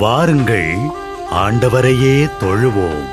வாருங்கள், ஆண்டவரையே தொழுவோம்.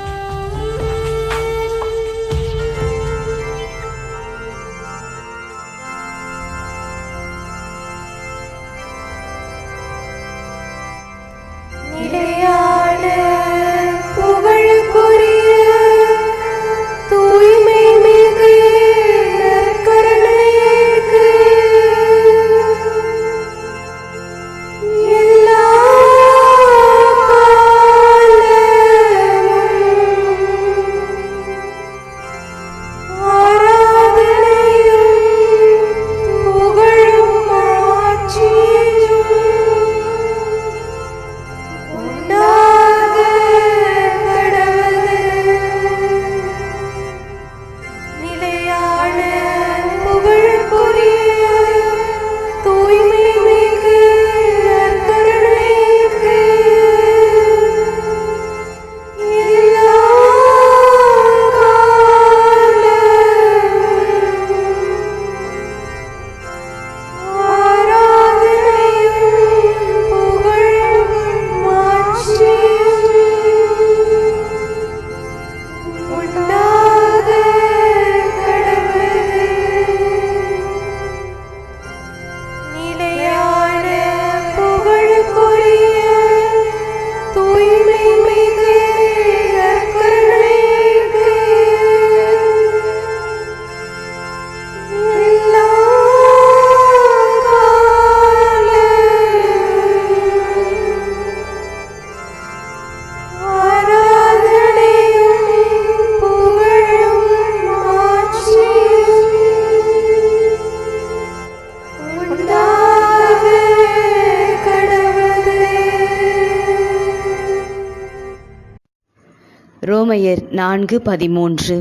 ரோமையர் 4:13.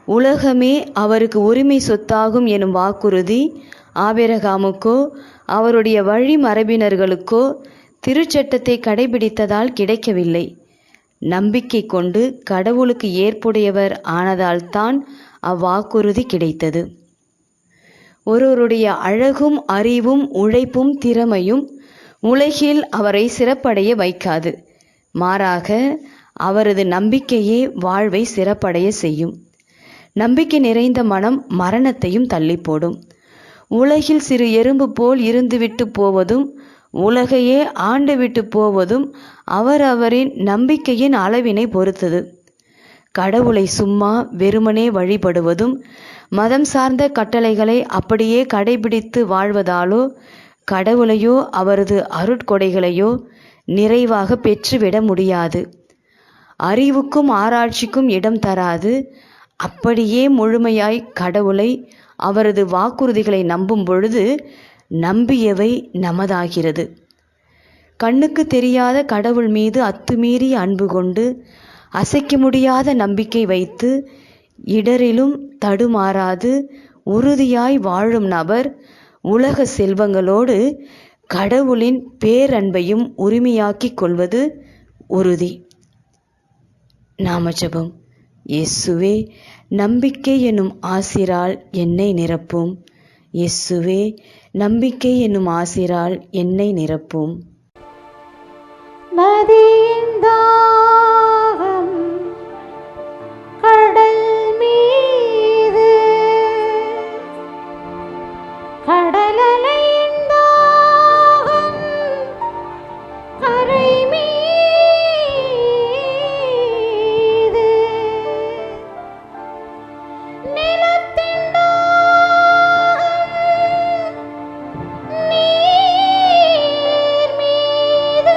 உலகமே அவருக்கு உரிமை சொத்தாகும் எனும் வாக்குறுதி ஆபிரகாமுக்கோ அவருடைய வழிமரபினர்களுக்கோ திருச்சட்டத்தை கடைபிடித்ததால் கிடைக்கவில்லை. நம்பிக்கை கொண்டு கடவுளுக்கு ஏற்புடையவர் ஆனதால்தான் அவ்வாக்குறுதி கிடைத்தது. ஒருவருடைய அழகும் அறிவும் உழைப்பும் திறமையும் உலகில் அவரை சிறப்படைய வைக்காது. மாறாக அவரது நம்பிக்கையே வாழ்வை சிறப்படைய செய்யும். நம்பிக்கை நிறைந்த மனம் மரணத்தையும் தள்ளி போடும். உலகில் சிறு எறும்பு போல் இருந்துவிட்டு போவதும் உலகையே ஆண்டுவிட்டு போவதும் அவரவரின் நம்பிக்கையின் அளவினை பொறுத்தது. கடவுளை சும்மா வெறுமனே வழிபடுவதும் மதம் சார்ந்த கட்டளைகளை அப்படியே கடைபிடித்து வாழ்வதாலோ கடவுளையோ அவரது அருட்கொடைகளையோ நிறைவாக பெற்றுவிட முடியாது. அறிவுக்கும் ஆராய்ச்சிக்கும் இடம் தராது. அப்படியே முழுமையாய் கடவுளை அவரது வாக்குறுதிகளை நம்பும் பொழுது நம்பியவை நமதாகிறது. கண்ணுக்கு தெரியாத கடவுள் மீது அத்துமீறிய அன்பு கொண்டு அசைக்க முடியாத நம்பிக்கை வைத்து இடரிலும் தடுமாறாது உறுதியாய் வாழும் நபர் உலக செல்வங்களோடு கடவுளின் பேரன்பையும் உரிமையாக்கிக் கொள்வது உறுதி. நாம ஜெபம். இயேசுவே, நம்பிக்கை என்னும் ஆசிரால் என்னை நிரப்பும். இயேசுவே, நம்பிக்கை என்னும் ஆசிரால் என்னை நிரப்பும். நதியின் தாகம் கடல் மீது, கடலலையின் தாகம் கரை மீது, நிலத்தின் தாகம் நீர் மீது,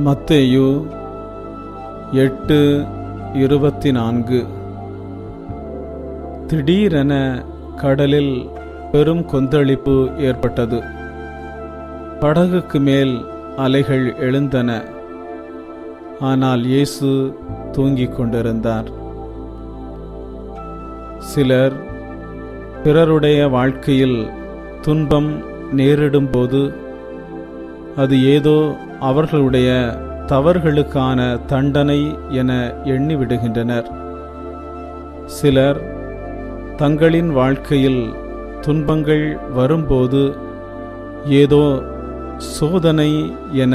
மத்தேயு 8:24. திடீரென கடலில் பெரும் கொந்தளிப்பு ஏற்பட்டது. படகுக்கு மேல் அலைகள் எழுந்தன. ஆனால் இயேசு தூங்கிக் கொண்டிருந்தார். சிலர் பிறருடைய வாழ்க்கையில் துன்பம் நேரிடும்போது அது ஏதோ அவர்களுடைய தவறுகளுக்கான தண்டனை என எண்ணிவிடுகின்றனர். சிலர் தங்களின் வாழ்க்கையில் துன்பங்கள் வரும்போது ஏதோ சோதனை என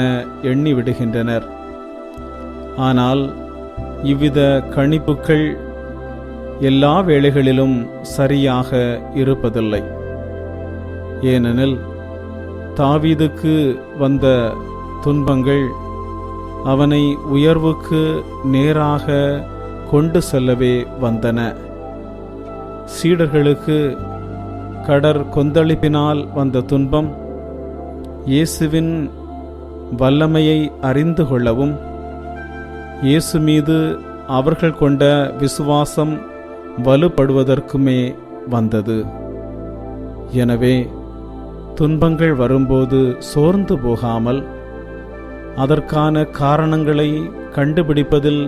எண்ணிவிடுகின்றனர். ஆனால் இவ்வித கணிப்புகள் எல்லா வேளைகளிலும் சரியாக இருப்பதில்லை. ஏனெனில் தாவீதுக்கு வந்த துன்பங்கள் அவனை உயர்வுக்கு நேராக கொண்டு செல்லவே வந்தன. சீடர்களுக்கு கடற் கொந்தளிப்பினால் வந்த துன்பம் இயேசுவின் வல்லமையை அறிந்து கொள்ளவும், இயேசு மீது அவர்கள் கொண்ட விசுவாசம் வலுப்படுவதற்குமே வந்தது. எனவே துன்பங்கள் வரும்போது சோர்ந்து போகாமல், அதற்கான காரணங்களை கண்டுபிடிப்பதில்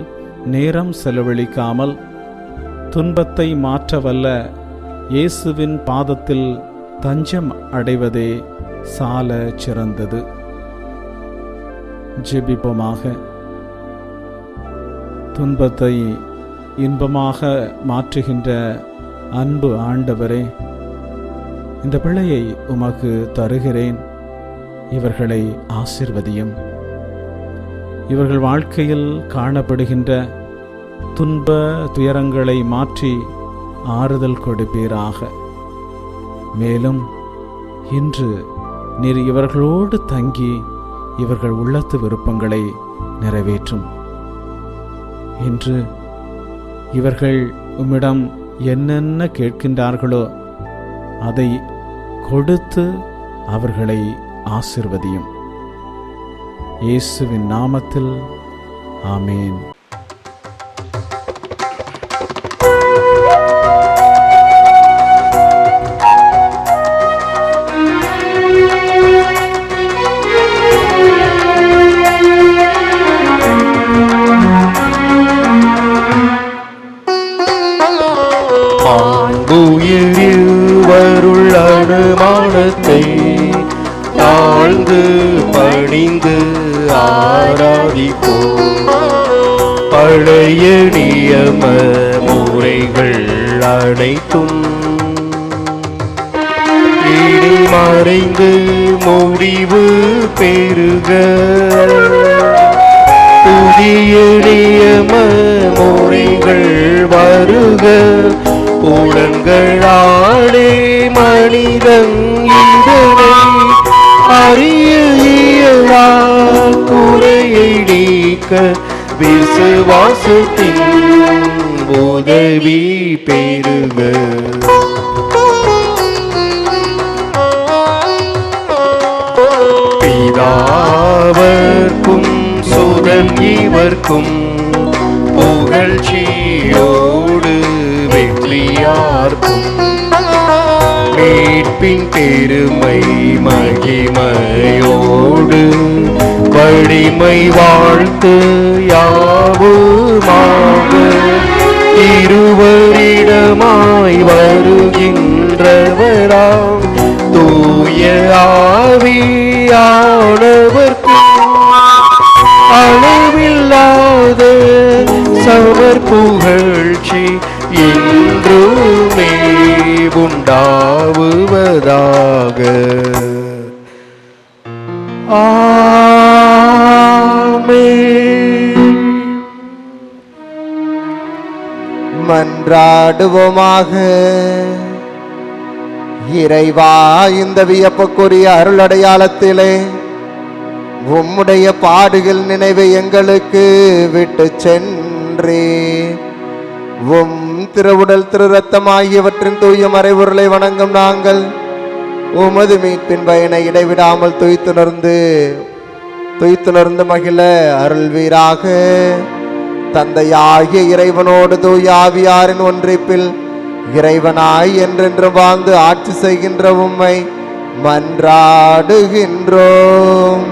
நேரம் செலவழிக்காமல், துன்பத்தை மாற்றவல்ல இயேசுவின் பாதத்தில் தஞ்சம் அடைவதே சால சிறந்தது. ஜெபிப்போமாக. துன்பத்தை இன்பமாக மாற்றுகின்ற அன்பு ஆண்டவரே, இந்த பிள்ளையை உமக்கு தருகிறேன். இவர்களை ஆசீர்வதியும். இவர்கள் வாழ்க்கையில் காணப்படுகின்ற துன்ப துயரங்களை மாற்றி ஆறுதல் கொடுப்பீராக. மேலும் இன்று நீர் இவர்களோடு தங்கி இவர்கள் உள்ளத்து விருப்பங்களை நிறைவேற்றும். இன்று இவர்கள் உம்மிடம் என்னென்ன கேட்கின்றார்களோ அதை கொடுத்து அவர்களை ஆசிர்வதியும். இயேசுவின் நாமத்தில் ஆமேன். வருள் அனுமானத்தை தாழ்ந்து பணிந்து ஆராதிப்போம். பழைய நியம முறைகள் அனைத்தும் இனி மறைந்து முடிவு பெறுக. புதிய நியம முறைகள் வருக. புலன்களாலே மனிதன் இதனை அறிய இயலா. குறையை நீக்க விசுவாசத்தின் உதவி பெறுக. பிதாவர்க்கும் சுதன் இவர்க்கும் புகழ்ச்சியோடு வெற்றியார்க்கும் மீட்பின் பெருமை மகிமையோடு வலிமை வாழ்த்து யாவுமாக இருவரிடமாய் வருகின்றவராம் தூய ஆவியானவர்க்கும் அளவில்லாத சமர் புகழ்ச்சி என்றுமே உண்டாவுவதாக. ஆமென். மன்றாடுவோமாக. இறைவா, இந்த வியப்புக்குரிய அருள் அடையாளத்திலே உம்முடைய பாடுகள் நினைவை எங்களுக்கு விட்டு சென்றே உம் திருவுடல் திரு ரத்தம் ஆகியவற்றின் தூய மறைபொருளை வணங்கும் நாங்கள் உமது மீட்பின் பயனை இடைவிடாமல் துய்த்துணர்ந்து மகிழ அருள்வீராக. தந்தையாகிய இறைவனோடு தூய ஆவியாரின் ஒன்றிப்பில் இறைவனாய் என்றென்று வாழ்ந்து ஆட்சி செய்கின்ற உம்மை மன்றாடுகின்றோம்.